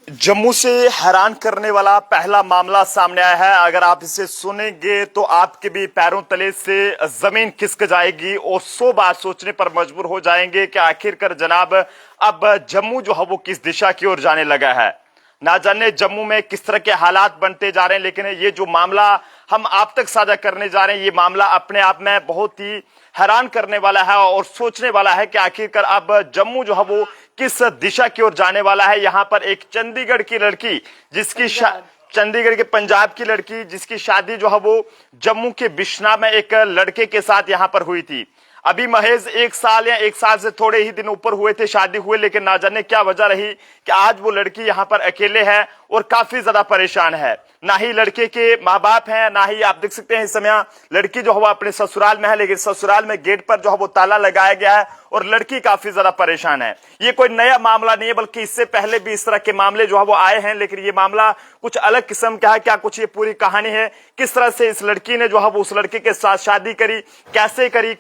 जम्मू से हैरान करने वाला पहला मामला सामने आया है। अगर आप इसे सुनेंगे तो आपके भी पैरों तले से जमीन खिसक जाएगी और 100 बार सोचने पर मजबूर हो जाएंगे कि आखिरकार जनाब अब जम्मू जो है वो किस दिशा की ओर जाने लगा है। ना जाने जम्मू में किस तरह के हालात बनते जा रहे हैं, लेकिन ये जो मामला हम आप तक साझा करने जा रहे हैं, ये मामला अपने आप में बहुत ही हैरान करने वाला है और सोचने वाला है कि आखिरकार अब जम्मू जो है वो किस दिशा की ओर जाने वाला है। यहाँ पर एक चंडीगढ़ की लड़की जिसकी चंडीगढ़ के पंजाब की लड़की जिसकी शादी जो है वो जम्मू के बिश्ना में एक लड़के के साथ यहाँ पर हुई थी। अभी महज 1 साल या 1 साल से थोड़े ही दिन ऊपर हुए थे शादी हुए, लेकिन ना जाने क्या वजह रही कि आज वो लड़की यहाँ पर अकेले है और काफी ज्यादा परेशान है। ना ही लड़के के माँ बाप हैं, ना ही आप देख सकते हैं इस समय लड़की जो है वो अपने ससुराल में है, लेकिन ससुराल में गेट पर जो है वो ताला लगाया गया है और लड़की काफी ज्यादा परेशान है। ये कोई नया मामला नहीं है, बल्कि इससे पहले भी इस तरह के मामले जो है वो आए हैं, लेकिन ये मामला कुछ अलग किस्म का है। क्या कुछ ये पूरी कहानी है, किस तरह से इस लड़की ने जो है वो उस लड़के के साथ शादी करी, कैसे करी,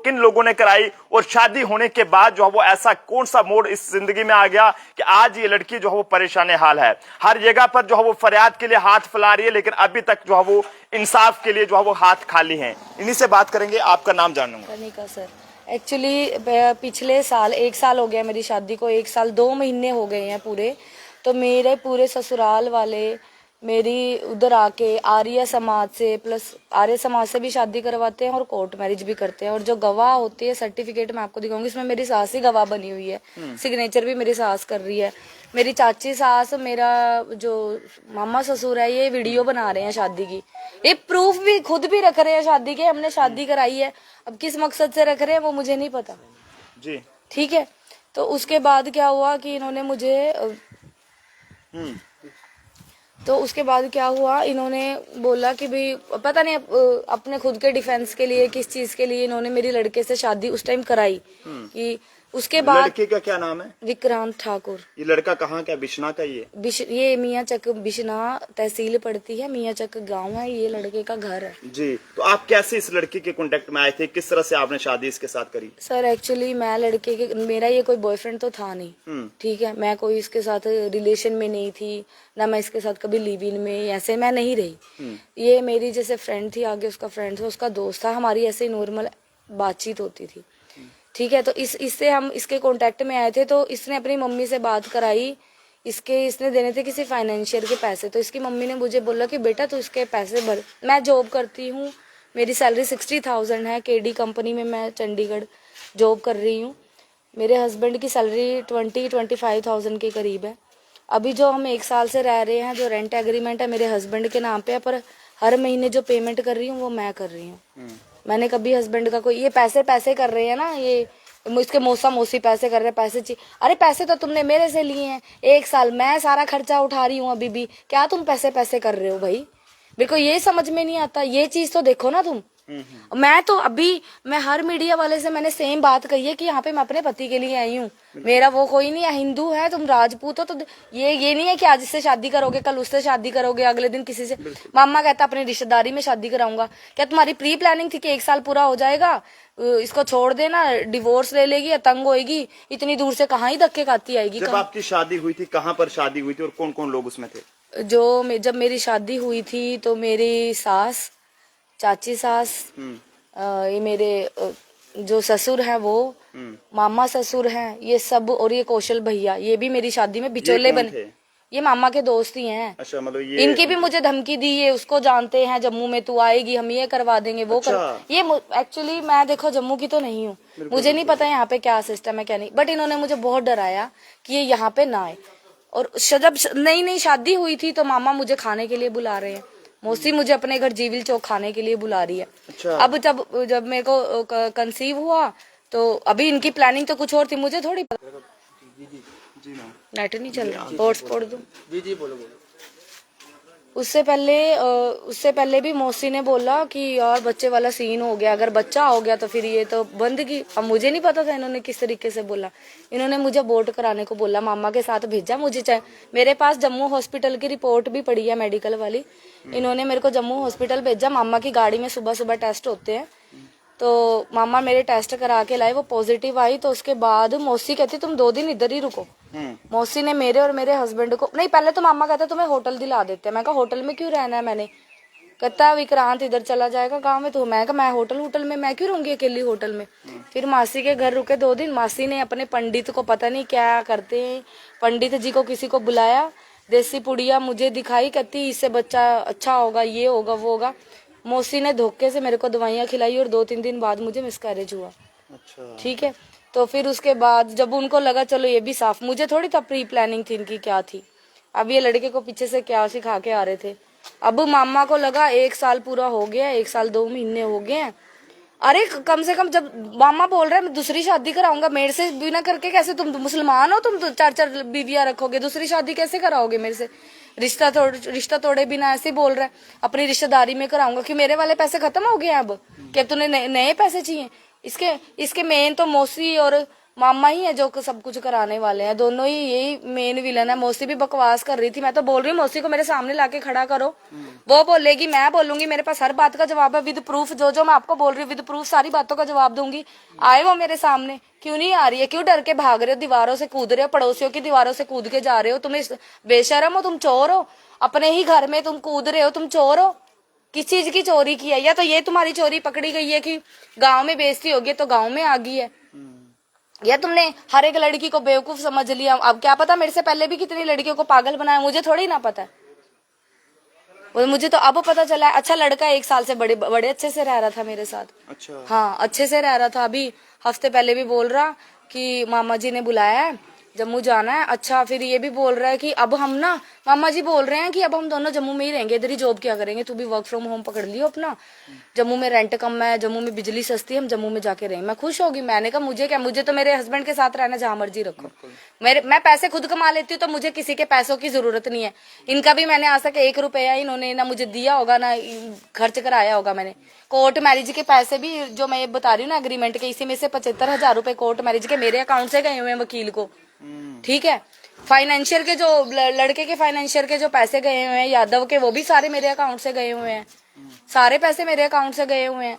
किन लोगों ने कराई, और शादी होने के बाद जो है वो ऐसा कौन सा मोड़ इस जिंदगी में आ गया कि आज ये लड़की जो है वो परेशान हाल है। हर जगह पर जो है वो फरियाद के लिए हाथ फैला रही है, लेकिन अभी तक जो है वो इंसाफ के लिए जो है वो हाथ खाली हैं। इन्हीं से बात करेंगे। आपका नाम जानूंगा। कनिका सर। एक्चुअली पिछले साल 1 साल हो गया मेरी शादी को, 1 साल 2 महीने हो गए हैं पूरे। तो मेरे पूरे ससुराल वाले मेरी उधर आके आर्य समाज से प्लस आर्य समाज से भी शादी करवाते हैं और कोर्ट मैरिज भी करते हैं। और जो गवाह होती है, सर्टिफिकेट मैं आपको दिखाऊंगी, इसमें मेरी सास ही गवाह बनी हुई है, सिग्नेचर भी मेरी सास कर रही है। मेरी चाची सास, मेरा जो मामा ससुर है, ये वीडियो बना रहे हैं शादी की, ये प्रूफ भी खुद भी रख रहे हैं शादी के, हमने शादी कराई है। अब किस मकसद से रख रहे हैं वो मुझे नहीं पता जी। ठीक है। तो उसके बाद क्या हुआ कि इन्होंने मुझे तो उसके बाद क्या हुआ, इन्होंने बोला कि भाई पता नहीं अपने खुद के डिफेंस के लिए किस चीज के लिए इन्होंने मेरी लड़के से शादी उस टाइम कराई कि उसके बाद। लड़के का क्या नाम है? विक्रांत ठाकुर। ये लड़का कहाँ का? बिश्ना का? ये मियाँ चक बिश्ना तहसील पड़ती है, मियाँ चक गाँव है, ये लड़के का घर है जी। तो आप कैसे इस लड़की के कांटेक्ट में आए थे? किस तरह से आपने शादी इसके साथ करी? सर एक्चुअली मैं लड़के के, मेरा ये कोई बॉयफ्रेंड तो था नहीं, ठीक है। मैं कोई इसके साथ रिलेशन में नहीं थी, ना मैं इसके साथ कभी लिव इन में ऐसे मैं नहीं रही। ये मेरी जैसे फ्रेंड थी, आगे उसका फ्रेंड था, उसका दोस्त था, हमारी ऐसे नॉर्मल बातचीत होती थी, ठीक है। तो इससे हम इसके कांटेक्ट में आए थे। तो इसने अपनी मम्मी से बात कराई, इसने देने थे किसी फाइनेंशियर के पैसे। तो इसकी मम्मी ने मुझे बोला कि बेटा तू इसके पैसे भर। मैं जॉब करती हूँ, मेरी सैलरी 60,000 है, केडी कंपनी में मैं चंडीगढ़ जॉब कर रही हूँ। मेरे हस्बैंड की सैलरी 20-25,000 के करीब है। अभी जो हम 1 साल से रह रहे हैं, जो रेंट एग्रीमेंट है मेरे हस्बैंड के नाम पे है, पर हर महीने जो पेमेंट कर रही हूँ वो मैं कर रही हूँ। मैंने कभी हस्बैंड का कोई, ये पैसे कर रहे हैं ना, ये इसके मौसी पैसे कर रहे हैं, पैसे चाहिए। अरे पैसे तो तुमने मेरे से लिए हैं, 1 साल मैं सारा खर्चा उठा रही हूँ अभी भी, क्या तुम पैसे कर रहे हो भाई? मेरे को ये समझ में नहीं आता, ये चीज तो देखो ना तुम। मैं तो अभी मैं हर मीडिया वाले से मैंने सेम बात कही है कि यहाँ पे मैं अपने पति के लिए आई हूँ, मेरा वो कोई नहीं है, हिंदू है, तुम राजपूत हो, तो ये नहीं है कि आज इससे शादी करोगे, कल उससे शादी करोगे, अगले दिन किसी से। मामा कहता अपनी रिश्तेदारी में शादी कराऊंगा। क्या तुम्हारी प्री प्लानिंग थी कि 1 साल पूरा हो जाएगा, इसको छोड़ देना, डिवोर्स ले लेगी या तंग होएगी, इतनी दूर से कहाँ ही धक्के खाती आएगी? जब आपकी शादी हुई थी, कहाँ पर शादी हुई थी और कौन कौन लोग उसमें थे? जब मेरी शादी हुई थी तो मेरी सास, चाची सास, ये मेरे जो ससुर हैं वो, मामा ससुर हैं, ये सब, और ये कौशल भैया, ये भी मेरी शादी में बिचौले बने। ये मामा के दोस्त ही हैं। अच्छा, मतलब ये इनकी भी मुझे धमकी दी, ये उसको जानते हैं, जम्मू में तू आएगी हम ये करवा देंगे वो कर। ये एक्चुअली मैं देखो जम्मू की तो नहीं हूँ, मुझे नहीं पता यहाँ पे क्या सिस्टम है क्या नहीं, बट इन्होंने मुझे बहुत डराया कि ये यहाँ पे ना आए। और जब नई शादी हुई थी तो मामा मुझे खाने के लिए बुला रहे हैं, मौसी मुझे अपने घर जीविल चौक खाने के लिए बुला रही है। अच्छा। अब जब मेरे को कंसीव हुआ तो अभी इनकी प्लानिंग तो कुछ और थी, मुझे थोड़ी पता। नेट नहीं चल रहा, हॉटस्पॉट दूं? जी बोलो। उससे पहले भी मौसी ने बोला कि यार बच्चे वाला सीन हो गया, अगर बच्चा हो गया तो फिर ये तो बंद की। अब मुझे नहीं पता था इन्होंने किस तरीके से बोला। इन्होंने मुझे अबॉर्ट कराने को बोला, मामा के साथ भेजा मुझे। चाहे मेरे पास जम्मू हॉस्पिटल की रिपोर्ट भी पड़ी है, मेडिकल वाली। इन्होंने मेरे को जम्मू हॉस्पिटल भेजा, मामा की गाड़ी में सुबह सुबह टेस्ट होते हैं, तो मामा मेरे टेस्ट करा के लाए, वो पॉजिटिव आई। तो उसके बाद मौसी कहती तुम 2 दिन इधर ही रुको, मौसी ने मेरे और मेरे हस्बैंड को नहीं, पहले तो मामा कहता तुम्हें होटल दिला देते हैं। मैं कहा होटल में क्यों रहना है मैंने। कहता विक्रांत इधर चला जाएगा गांव में, तो मैं कहा मैं होटल में मैं क्यों रहूंगी अकेली होटल में। फिर मासी के घर रुके 2 दिन। मासी ने अपने पंडित को, पता नहीं क्या करते हैं, पंडित जी को किसी को बुलाया, देसी पुड़िया मुझे दिखाई, कहती इससे बच्चा अच्छा होगा, ये होगा वो होगा। मौसी ने धोखे से मेरे को दवाइयाँ खिलाई और 2-3 दिन बाद मुझे मिसकैरेज हुआ। अच्छा। ठीक है, तो फिर उसके बाद जब उनको लगा चलो ये भी साफ, मुझे थोड़ी था प्री प्लानिंग थी इनकी क्या थी। अब ये लड़के को पीछे से क्या सिखा के आ रहे थे। अब मामा को लगा 1 साल पूरा हो गया, 1 साल 2 महीने हो गए हैं। अरे कम से कम जब मामा बोल रहे हैं मैं दूसरी शादी कराऊंगा, मेरे से बिना करके कैसे, तुम मुसलमान हो, तुम 4-4 बीवियां रखोगे, दूसरी शादी कैसे कराओगे मेरे से। रिश्ता तोड़े बिना ऐसे बोल रहा है, अपनी रिश्तेदारी में कराऊंगा कि मेरे वाले पैसे खत्म हो गए अब, क्या तूने नए पैसे चाहिए। इसके मेन तो मौसी और मामा ही है जो सब कुछ कराने वाले हैं, दोनों ही यही मेन विलन है। मौसी भी बकवास कर रही थी, मैं तो बोल रही हूँ मौसी को मेरे सामने लाके खड़ा करो, वो बोलेगी मैं बोलूंगी, मेरे पास हर बात का जवाब है विद प्रूफ, जो मैं आपको बोल रही हूँ विद प्रूफ सारी बातों का जवाब दूंगी। आए वो मेरे सामने, क्यों नहीं आ रही है, क्यों डर के भाग रहे हो, दीवारों से कूद रहे हो, पड़ोसियों की दीवारों से कूद के जा रहे हो, तुम्हें बेशरम हो, तुम चोर हो, अपने ही घर में तुम कूद रहे हो, तुम चोर हो। किस चीज की चोरी की है, या तो ये तुम्हारी चोरी पकड़ी गई है कि गांव में बेइज्जती होगी तो गांव में आ गई है, या तुमने हर एक लड़की को बेवकूफ समझ लिया। अब क्या पता मेरे से पहले भी कितनी लड़कियों को पागल बनाया, मुझे थोड़ी ना पता है, मुझे तो अब पता चला है। अच्छा लड़का 1 साल से बड़े अच्छे से रह रहा था मेरे साथ। अच्छा। हाँ अच्छे से रह रहा था। अभी हफ्ते पहले भी बोल रहा कि मामा जी ने बुलाया है, जम्मू जाना है। अच्छा फिर ये भी बोल रहा है कि अब हम ना, मामा जी बोल रहे हैं कि अब हम दोनों जम्मू में ही रहेंगे, इधर ही जॉब क्या करेंगे, तू भी वर्क फ्रॉम होम पकड़ लियो अपना, जम्मू में रेंट कम है, जम्मू में बिजली सस्ती है, हम जम्मू में जाके रहेंगे। मैं खुश होगी। मैंने कहा मुझे क्या, मुझे तो मेरे हस्बैंड के साथ रहना, जहां मर्जी रखो, मैं पैसे खुद कमा लेती हूँ, तो मुझे किसी के पैसों की जरूरत नहीं है। इनका भी मैंने आज तक 1 रुपया इन्होंने ना मुझे दिया होगा ना खर्च कराया होगा मैंने। कोर्ट मैरिज के पैसे भी जो मैं बता रही हूँ ना एग्रीमेंट के, इसी में से 75,000 रुपए कोर्ट मैरिज के मेरे अकाउंट से गए हुए हैं वकील को। ठीक है, फाइनेंशियल के जो लड़के के फाइनेंशियल के जो पैसे गए हुए हैं यादव के, वो भी सारे मेरे अकाउंट से गए हुए हैं, सारे पैसे मेरे अकाउंट से गए हुए हैं।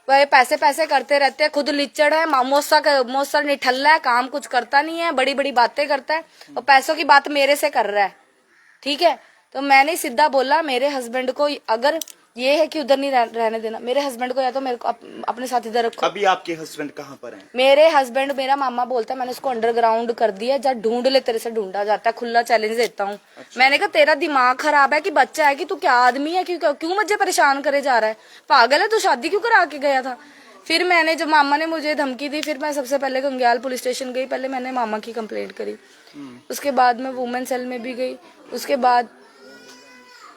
वह पैसे करते रहते हैं, खुद लिचड़ है, मौसा निठल्ला है, काम कुछ करता नहीं है, बड़ी बड़ी बातें करता है और पैसों की बात मेरे से कर रहा है। ठीक है, तो मैंने सीधा बोला मेरे हस्बैंड को, अगर ये है कि उधर नहीं रहने देना, मेरे हस्बैंड को या तो मेरे को अपने साथ इधर रखो। अभी आपके हस्बैंड कहाँ पर हैं? मेरे हस्बैंड, मेरा मामा बोलता है मैंने उसको अंडरग्राउंड कर दिया, जा ढूंढ ले, तेरे से ढूंढा जाता है, खुला चैलेंज देता हूँ। अच्छा। मैंने कहा तेरा दिमाग खराब है कि बच्चा है कि तू क्या आदमी है, क्यों मुझे परेशान करे जा रहा है, पागल है तू, शादी क्यों करा के गया था। फिर मैंने, जब मामा ने मुझे धमकी दी, फिर मैं सबसे पहले गंग्याल पुलिस स्टेशन गई, पहले मैंने मामा की कंप्लेंट करी, उसके बाद मैं वुमेन सेल में भी गई, उसके बाद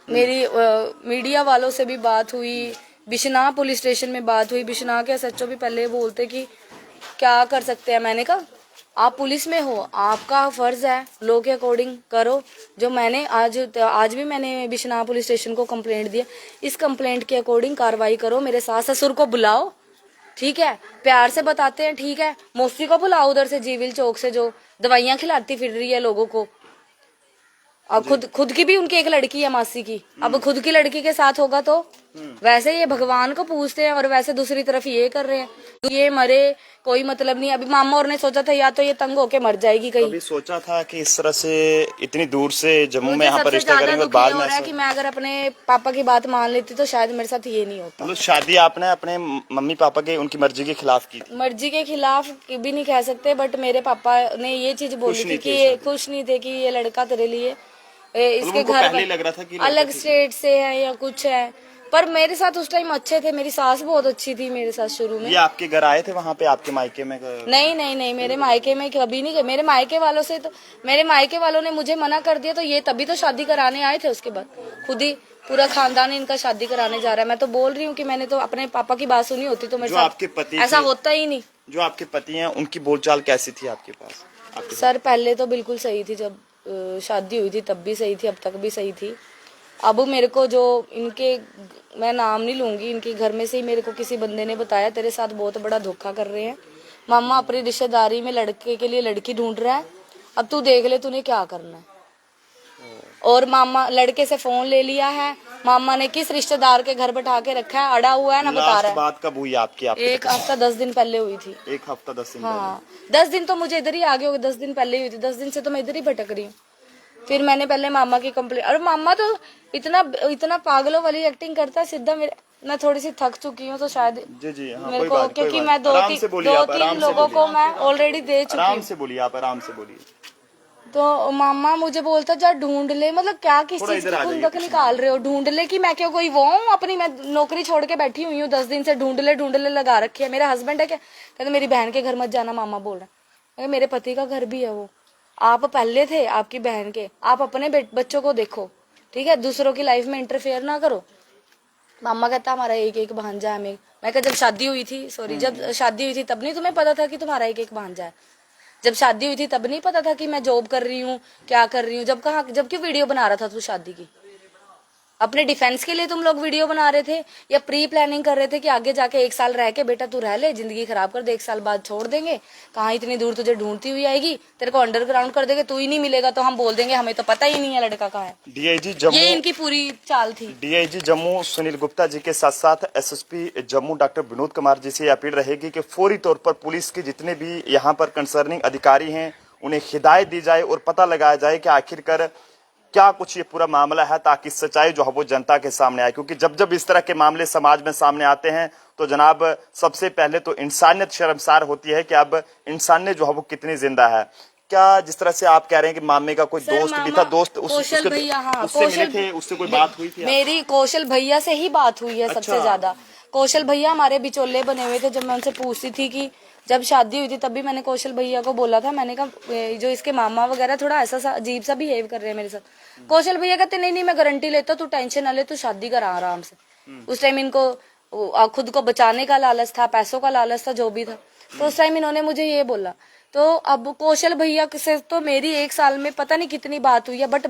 मेरी मीडिया वालों से भी बात हुई, बिश्नाह पुलिस स्टेशन में बात हुई। बिश्नाह के एसएचओ भी पहले बोलते कि क्या कर सकते हैं। मैंने कहा आप पुलिस में हो, आपका फर्ज है लॉ के अकॉर्डिंग करो। जो मैंने आज भी मैंने बिश्नाह पुलिस स्टेशन को कंप्लेंट दिया, इस कंप्लेंट के अकॉर्डिंग कार्रवाई करो, मेरे सास ससुर को बुलाओ, ठीक है, प्यार से बताते हैं, ठीक है, मौसी को बुलाओ उधर से जीविल चौक से जो दवाइयां खिलाती फिर रही है लोगों को। अब खुद की भी उनकी एक लड़की है मासी की, अब खुद की लड़की के साथ होगा तो वैसे ये भगवान को पूछते हैं और वैसे दूसरी तरफ ये कर रहे हैं, ये मरे कोई मतलब नहीं। अभी मामा और ने सोचा था या तो ये तंग होके मर जाएगी कहीं, अभी सोचा था कि इस तरह से इतनी दूर से जम्मू में यहाँ पर रिश्ता करेंगे, बाद में कि मैं अगर अपने पापा की बात मान लेती तो शायद मेरे साथ ये नहीं होता। मतलब शादी आपने अपने मम्मी पापा के उनकी मर्जी के खिलाफ की थी? मर्जी के खिलाफ भी नहीं कह सकते, बट मेरे पापा ने ये चीज बोली थी कि खुश नहीं थे कि ये लड़का तेरे लिए इसके घर पहले लग रहा था कि अलग स्टेट से है या कुछ है, पर मेरे साथ उस टाइम अच्छे थे, मेरी सास बहुत अच्छी थी मेरे साथ शुरू में। ये आपके घर आए थे वहाँ पे, आपके मायके में? नहीं, मेरे मायके में कभी नहीं गए। मेरे मायके वालों से तो, मेरे मायके वालों ने मुझे मना कर दिया, तो ये तभी तो शादी कराने आए थे, उसके बाद खुद ही पूरा खानदान इनका शादी कराने जा रहा है। मैं तो बोल रही हूँ कि मैंने तो अपने पापा की बात सुनी होती तो मेरे साथ ऐसा होता ही नहीं। जो आपके पति हैं उनकी बोलचाल कैसी थी आपके पास? सर पहले तो बिल्कुल सही थी, जब शादी हुई थी तब भी सही थी, अब तक भी सही थी। अब मेरे को जो इनके, मैं नाम नहीं लूंगी, इनके घर में से ही मेरे को किसी बंदे ने बताया तेरे साथ बहुत बड़ा धोखा कर रहे हैं, मामा अपनी रिश्तेदारी में लड़के के लिए लड़की ढूंढ रहा है, अब तू देख ले तूने क्या करना है। और मामा लड़के से फोन ले लिया है, मामा ने किस रिश्तेदार के घर बैठा के रखा है, अड़ा हुआ है ना बता रहा है। बात कब हुई आपकी? एक हफ्ता 10 दिन पहले हुई थी। एक हफ्ता 10 दिन हाँ 10 दिन तो मुझे इधर ही आगे हो गए, 10 दिन पहले ही हुई थी, 10 दिन से तो मैं इधर ही भटक रही हूँ। फिर मैंने पहले मामा की कंप्लेंट, और मामा तो इतना पागलों वाली एक्टिंग करता है सीधा। मेरे मैं थोड़ी सी थक चुकी हूँ तो शायद जी हाँ, मेरे को, क्योंकि मैं दो तीन लोगों को मैं ऑलरेडी दे चुकी हूँ। आराम से बोलिए आप, आराम से बोलिए। तो मामा मुझे बोलता जा ढूंढ ले, मतलब क्या किस चीज की खुंदक निकाल रहे हो, ढूंढ ले कि मैं क्यों कोई वो हूँ अपनी, मैं नौकरी छोड़ के बैठी हुई हूँ 10 दिन से, ढूंढ ले लगा रखी है। मेरा हस्बैंड है क्या, कहते मेरी बहन के घर मत जाना, मामा बोल रहा है। मेरे पति का घर भी है वो, आप पहले थे आपकी बहन के, आप अपने बच्चों को देखो, ठीक है, दूसरों की लाइफ में इंटरफेयर ना करो। मामा कहता हमारा एक एक भांजा है। मैं कहा जब शादी हुई थी, जब शादी हुई थी तब नहीं तुम्हें पता था कि तुम्हारा एक एक भांजा है? जब शादी हुई थी तब नहीं पता था कि मैं जॉब कर रही हूँ, क्या कर रही हूँ? जब क्यों वीडियो बना रहा था तू शादी की? अपने डिफेंस के लिए तुम लोग वीडियो बना रहे थे, या प्री प्लानिंग कर रहे थे कि आगे जाके 1 साल रह के बेटा तू रह ले, जिंदगी खराब कर दे, 1 साल बाद छोड़ देंगे, कहाँ इतनी दूर तुझे ढूंढती हुई आएगी, तेरे को अंडरग्राउंड कर देंगे, तू ही नहीं मिलेगा तो हम बोल देंगे हमें तो पता ही नहीं है लड़का कहाँ है। डीआईजी जम्मू, ये इनकी पूरी चाल थी। डीआईजी जम्मू सुनील गुप्ता जी के साथ साथ एसएसपी जम्मू डॉक्टर विनोद कुमार जी से अपील रहेगी कि फौरी तौर पर पुलिस के जितने भी यहाँ पर कंसर्निंग अधिकारी हैं उन्हें हिदायत दी जाए और पता लगाया जाए कि आखिरकार क्या कुछ ये पूरा मामला है, ताकि सच्चाई जो है वो जनता के सामने आए। क्योंकि जब जब इस तरह के मामले समाज में सामने आते हैं तो जनाब सबसे पहले तो इंसानियत शर्मसार होती है कि अब इंसानियत जो है वो कितनी जिंदा है। क्या जिस तरह से आप कह रहे हैं कि मामे का कोई दोस्त भी था, दोस्त कौशल भैया, हाँ उससे मिले थे, उससे कोई बात हुई थी? मेरी कौशल भैया से ही बात हुई है सबसे ज्यादा। कौशल भैया हमारे बिचौले बने हुए थे। जब मैं उनसे पूछती थी कि जब शादी हुई थी तब भी मैंने कौशल भैया को बोला था, मैंने कहा जो इसके मामा वगैरह थोड़ा ऐसा सा अजीब सा बिहेव कर रहे हैं मेरे साथ। कौशल भैया कहते नहीं मैं गारंटी लेता, तू टेंशन ना ले, तू शादी करा आराम से। उस टाइम इनको खुद को बचाने का लालच था, पैसों का लालच था, जो भी था, तो उस टाइम इन्होंने मुझे ये बोला। तो अब कौशल भैया से तो मेरी 1 साल में पता नहीं कितनी बात हुई है, बट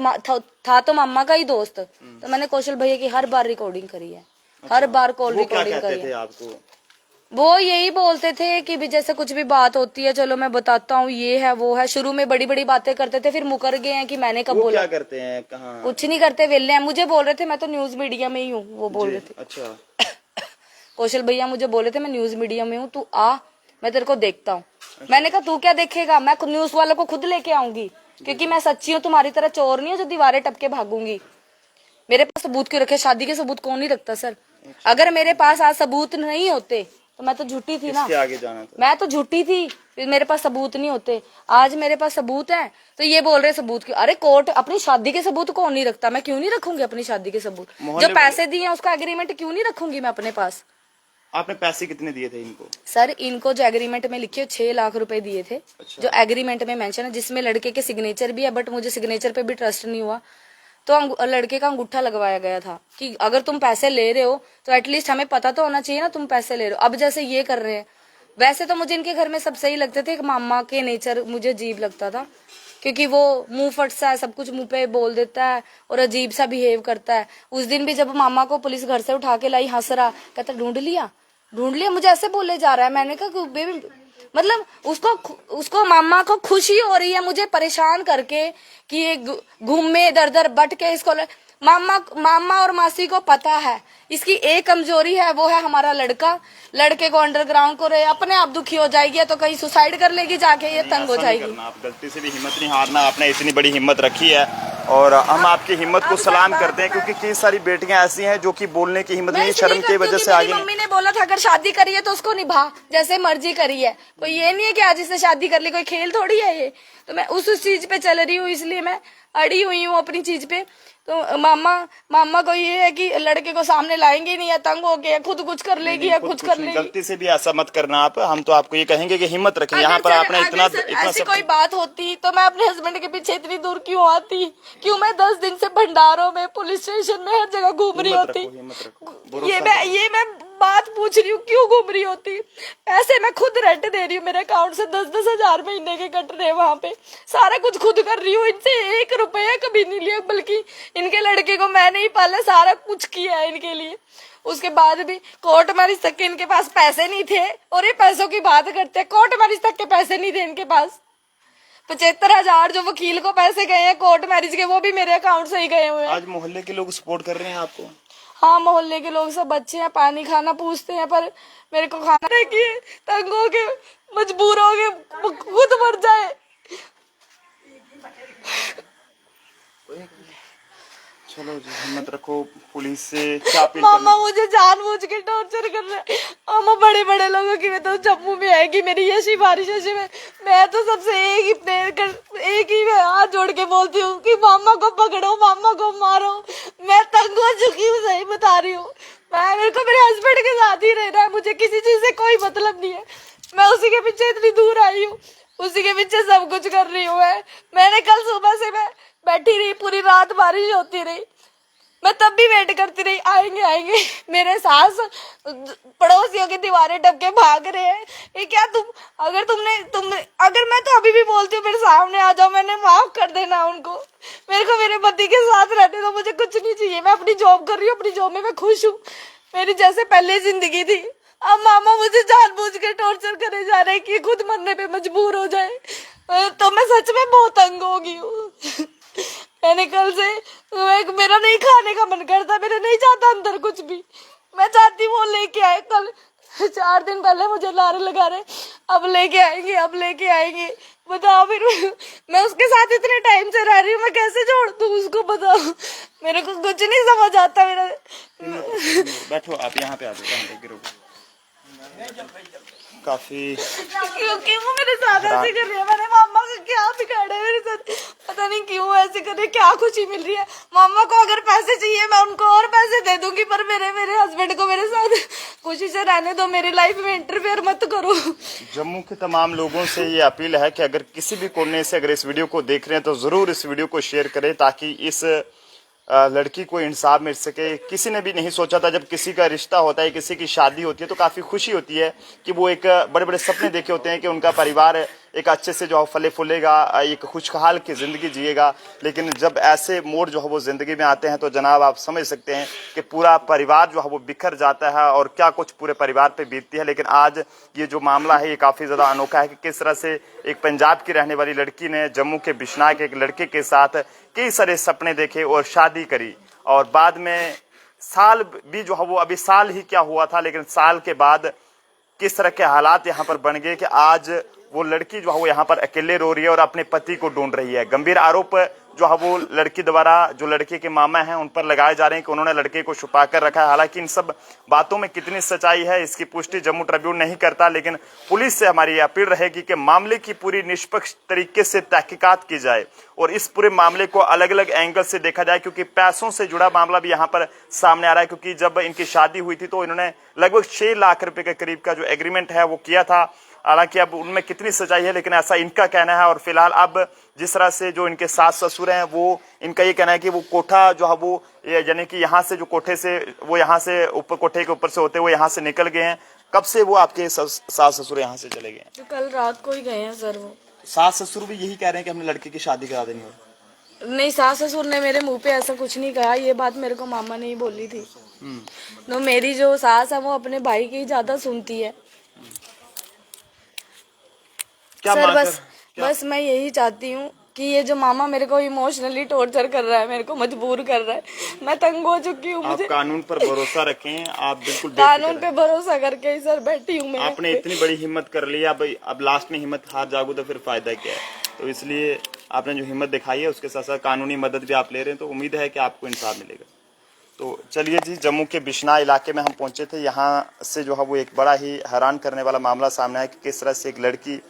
था तो मामा का ही दोस्त। तो मैंने कौशल भैया की हर बार रिकॉर्डिंग करी है, हर बार कॉल रिकॉर्डिंग करी है। आपको वो यही बोलते थे कि भी जैसे कुछ भी बात होती है चलो मैं बताता हूँ, ये है वो है। शुरू में बड़ी बड़ी बातें करते थे, फिर मुकर गए हैं कि मैंने कब बोला। क्या करते हैं, कहाँ? कुछ नहीं करते, वेले हैं। मुझे बोल रहे थे मैं तो न्यूज मीडिया में ही हूँ, वो बोल रहे थे। अच्छा। कौशल भैया मुझे बोले थे मैं न्यूज मीडिया में हूँ, तू आ, मैं तेरे को देखता हूँ। मैंने कहा तू क्या देखेगा, मैं न्यूज वालों को खुद लेके आऊंगी, क्योंकि मैं सच्ची हूँ, तुम्हारी तरह चोर नहीं हूँ जो दीवारें टपके भागूंगी। मेरे पास सबूत क्यों रखे? शादी के सबूत कौन नहीं रखता सर? अगर मेरे पास आज सबूत नहीं होते तो मैं तो झूठी थी ना, आगे जाना था। मैं तो झूठी थी, फिर मेरे पास सबूत नहीं होते। आज मेरे पास सबूत है तो ये बोल रहे सबूत क्यों? अरे कोर्ट अपनी शादी के सबूत कौन नहीं रखता? मैं क्यों नहीं रखूंगी अपनी शादी के सबूत? जो पैसे दिए उसका एग्रीमेंट क्यों नहीं रखूंगी मैं अपने पास? आपने पैसे कितने दिए थे इनको? सर इनको जो एग्रीमेंट में लिखे 6 लाख रुपए दिए थे। अच्छा। जो एग्रीमेंट में मेंशन है, जिसमें लड़के के सिग्नेचर भी है, बट मुझे सिग्नेचर पे भी ट्रस्ट नहीं हुआ, तो लड़के का अंगूठा लगवाया गया था कि अगर तुम पैसे ले रहे हो तो एटलीस्ट हमें पता तो होना चाहिए ना तुम पैसे ले रहे हो। अब जैसे ये कर रहे हैं, वैसे तो मुझे इनके घर में सब सही लगते थे, मामा के नेचर मुझे अजीब लगता था, क्योंकि वो मुंह फट सा है, सब कुछ मुंह पे बोल देता है और अजीब सा बिहेव करता है। उस दिन भी जब मामा को पुलिस घर से उठा के लाई, हंस रहा, कहता ढूंढ लिया, मुझे ऐसे बोले जा रहा है। मैंने कहा बेबी, मतलब उसको मामा को खुशी हो रही है मुझे परेशान करके कि ये घूमे दर दर बट के इसको। मामा और मासी को पता है इसकी एक कमजोरी है, वो है हमारा लड़का। लड़के को अंडरग्राउंड को रहे, अपने आप दुखी हो जाएगी तो कहीं सुसाइड कर लेगी जाके, ये तंग हो जाएगी। आप गलती से भी हिम्मत नहीं हारना, आपने इतनी बड़ी हिम्मत रखी है और हम आपकी हिम्मत को सलाम करते हैं, क्योंकि कई सारी बेटियां ऐसी हैं जो कि बोलने की हिम्मत नहीं, शर्म की वजह से आगे। मम्मी ने बोला था अगर शादी करी है तो उसको निभा, जैसे मर्जी करी है, कोई ये नहीं है कि आज इससे शादी कर ली, कोई खेल थोड़ी है ये। तो मैं उस चीज पे चल रही हूँ, इसलिए मैं अड़ी हुई हूँ अपनी चीज पे। तो मामा को ये है कि लड़के को सामने लाएंगे नहीं, या तंग हो गया, खुद कुछ कर लेगी या कुछ कर लेगी। गलती से भी ऐसा मत करना आप, हम तो आपको ये कहेंगे कि हिम्मत रखें। यहाँ पर आपने इतना ऐसी कोई बात होती तो मैं अपने हस्बैंड के पीछे इतनी दूर क्यों आती? क्यों मैं 10 दिन से भंडारों में, पुलिस स्टेशन में, हर जगह घूम रही होती? ये मैं बात पूछ रही हूँ, क्यों घूम रही होती? पैसे मैं खुद रेंट दे रही हूँ, मेरे अकाउंट से 10-10 हजार महीने के कट रहे हैं, वहां पे सारा कुछ खुद कर रही हूँ। इनसे 1 रुपया कभी नहीं लिया, बल्कि इनके लड़के को मैंने ही पाला, सारा कुछ किया है इनके लिए। उसके बाद भी कोर्ट मैरिज तक के इनके पास पैसे नहीं थे, और ये पैसों की बात करते हैं। कोर्ट मैरिज तक के पैसे नहीं थे इनके पास। 75,000 जो वकील को पैसे गए हैं कोर्ट मैरिज के, वो भी मेरे अकाउंट से ही गए हुए हैं। आज मोहल्ले के लोग सपोर्ट कर रहे हैं आपको? हाँ, मोहल्ले के लोग सब बच्चे हैं, पानी खाना पूछते हैं, पर मेरे को खाना देखिए, तंग हो के मजबूर हो के खुद मर जाए। चलो जी, हिम्मत रखो। पुलिस से क्या अपील मामा मुझे जानबूझ के टॉर्चर कर रहे हैं। मामा बड़े बड़े लोगों की तो जम्मू में आएगी मेरी ये सिफारिश है। मैं तो सबसे एक ही मैं हाथ जोड़ के बोलती हूँ कि मामा को पकड़ो, मामा को मारो। मैं तंग हो चुकी हूँ, सही बता रही हूँ। मेरे को मेरे हस्बैंड के साथ ही रहना है, मुझे किसी चीज से कोई मतलब नहीं है। मैं उसी के पीछे इतनी दूर आई हूँ, उसी के पीछे सब कुछ कर रही हूँ। मैंने कल सुबह से मैं बैठी रही, पूरी रात बारिश होती रही, मैं तब भी वेट करती रही, आएंगे आएंगे। मेरे सास पड़ोसियों की दीवारें ढक के भाग रहे हैं। ये क्या अगर मैं तो अभी भी बोलती हूँ मेरे सामने आ जाओ, मैंने माफ कर देना उनको। मेरे को मेरे पति के साथ रहने दो, मुझे कुछ नहीं चाहिए। मैं अपनी जॉब कर रही हूँ, अपनी जॉब में मैं खुश हूँ, मेरी जैसे पहले जिंदगी थी। अब मामा मुझे जानबूझ के टॉर्चर करे जा रहे हैं कि खुद मरने पे मजबूर हो जाए। तो मैं सच में बहुत तंग हो गई हूँ। मैंने कल से मेरा नहीं खाने का मन करता, मेरा नहीं चाहता अंदर कुछ भी। मैं चाहती हूँ वो लेके आए। कल 4 दिन पहले मुझे लारे लगा रहे, अब लेके आएंगे, अब लेके आएंगे। बताओ फिर मैं उसके साथ इतने टाइम से रह रही हूँ, मैं कैसे छोड़ दूँ उसको? बताओ, मेरे को कुछ नहीं समझ आता। मेरा बैठो, आप यहाँ पे आ जाओ, गिरो। काफी क्योंकि वो मेरे साथ ऐसे कर रही है। मैंने मामा का क्या बिगाड़ा है मेरे साथ, पता नहीं क्यों ऐसे कर रहे, क्या खुशी मिल रही है। मामा को अगर पैसे चाहिए मैं उनको और पैसे दे दूंगी, पर मेरे हस्बैंड को मेरे साथ खुशी से रहने दो, मेरी लाइफ में इंटरफेयर मत करो। जम्मू के तमाम लोगों से ये अपील है कि अगर किसी भी कोने से अगर इस वीडियो को देख रहे हैं तो जरूर इस वीडियो को शेयर करें, ताकि इस लड़की को इंसाफ मिल सके। किसी ने भी नहीं सोचा था, जब किसी का रिश्ता होता है, किसी की शादी होती है, तो काफी खुशी होती है कि वो एक बड़े बड़े सपने देखे होते हैं कि उनका परिवार एक अच्छे से जो है फले फूलेगा, एक खुशहाल की जिंदगी जिएगा। लेकिन जब ऐसे मोड़ जो है वो जिंदगी में आते हैं तो जनाब आप समझ सकते हैं कि पूरा परिवार जो है वो बिखर जाता है और क्या कुछ पूरे परिवार पे बीतती है। लेकिन आज ये जो मामला है ये काफी ज्यादा अनोखा है कि किस तरह से एक पंजाब की रहने वाली लड़की ने जम्मू के बिश्नाह के एक लड़के के साथ कई सारे सपने देखे और शादी करी, और बाद में साल भी जो है वो, अभी साल ही क्या हुआ था, लेकिन साल के बाद किस तरह के हालात यहाँ पर बन गए कि आज वो लड़की जो है वो यहाँ पर अकेले रो रही है और अपने पति को ढूंढ रही है। गंभीर आरोप जो है वो लड़की द्वारा, जो लड़के के मामा हैं उन पर लगाए जा रहे हैं कि उन्होंने लड़के को छुपा कर रखा है। हालांकि इन सब बातों में कितनी सच्चाई है इसकी पुष्टि जम्मू ट्रिब्यून नहीं करता, लेकिन पुलिस से हमारी अपील रहेगी कि मामले की पूरी निष्पक्ष तरीके से तहकीकात की जाए और इस पूरे मामले को अलग अलग एंगल से देखा जाए, क्योंकि पैसों से जुड़ा मामला भी यहाँ पर सामने आ रहा है। क्योंकि जब इनकी शादी हुई थी तो इन्होंने लगभग 6 लाख रुपए के करीब का जो एग्रीमेंट है वो किया था। हालांकि अब उनमें कितनी सच्चाई है, लेकिन ऐसा इनका कहना है। और फिलहाल अब जिस तरह से जो इनके सास ससुर हैं वो, इनका ये कहना है कि वो कोठा जो है वो, यानी कि यहाँ से जो कोठे से वो, यहाँ से ऊपर कोठे के ऊपर से होते हुए यहाँ से निकल गए हैं। कब से वो आपके सास ससुर यहाँ से चले गए? तो कल रात को ही गए हैं सर। वो सास ससुर भी यही कह रहे हैं कि हमने लड़के की शादी करा देनी हो। नहीं, सास ससुर ने मेरे मुंह पे ऐसा कुछ नहीं कहा, ये बात मेरे को मामा ने ही बोली थी। तो मेरी जो सास है वो अपने भाई की ज्यादा सुनती है। क्या सर मांग बस मैं यही चाहती हूँ कि ये जो मामा मेरे को इमोशनली टॉर्चर कर रहा है, मेरे को मजबूर कर रहा है, मैं तंग हो चुकी हूँ। आप कानून पर भरोसा रखें, आप बिल्कुल कानून पे भरोसा करके ही सर बैठी हूँ मैं। आपने इतनी बड़ी हिम्मत कर ली, अब लास्ट में हिम्मत हार जाओगे तो फिर फायदा क्या है? तो इसलिए आपने जो हिम्मत दिखाई है उसके साथ साथ कानूनी मदद भी आप ले रहे हैं, तो उम्मीद है कि आपको इंसाफ मिलेगा। तो चलिए जी, जम्मू के बिश्नाह इलाके में हम पहुंचे थे। यहाँ से जो है वो एक बड़ा ही हैरान करने वाला मामला सामने आया कि किस तरह से एक लड़की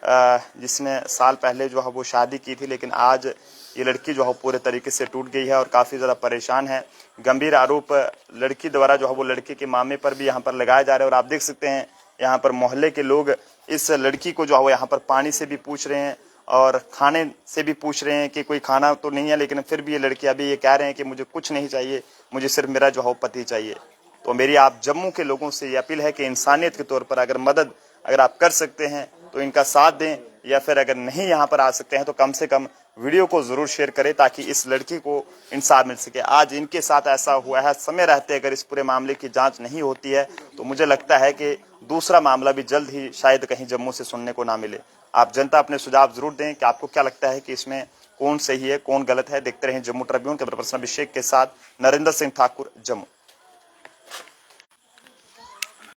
जिसने साल पहले जो है वो शादी की थी, लेकिन आज ये लड़की जो है पूरे तरीके से टूट गई है और काफ़ी ज़्यादा परेशान है। गंभीर आरोप लड़की द्वारा जो है वो लड़के के मामे पर भी यहाँ पर लगाए जा रहे हैं। और आप देख सकते हैं यहाँ पर मोहल्ले के लोग इस लड़की को जो है वो यहाँ पर पानी से भी पूछ रहे हैं और खाने से भी पूछ रहे हैं कि कोई खाना तो नहीं है, लेकिन फिर भी ये लड़की अभी ये कह रहे हैं कि मुझे कुछ नहीं चाहिए, मुझे सिर्फ मेरा जो है पति चाहिए। तो मेरी आप जम्मू के लोगों से ये अपील है कि इंसानियत के तौर पर अगर मदद अगर आप कर सकते हैं तो इनका साथ दें, या फिर अगर नहीं यहाँ पर आ सकते हैं तो कम से कम वीडियो को जरूर शेयर करें ताकि इस लड़की को इंसाफ मिल सके। आज इनके साथ ऐसा हुआ है, समय रहते अगर इस पूरे मामले की जांच नहीं होती है तो मुझे लगता है कि दूसरा मामला भी जल्द ही शायद कहीं जम्मू से सुनने को ना मिले। आप जनता अपने सुझाव जरूर दें कि आपको क्या लगता है कि इसमें कौन सही है कौन गलत है। देखते रहें जम्मू ट्रिब्यून। कैमरा पर्सन अभिषेक के साथ नरेंद्र सिंह ठाकुर, जम्मू।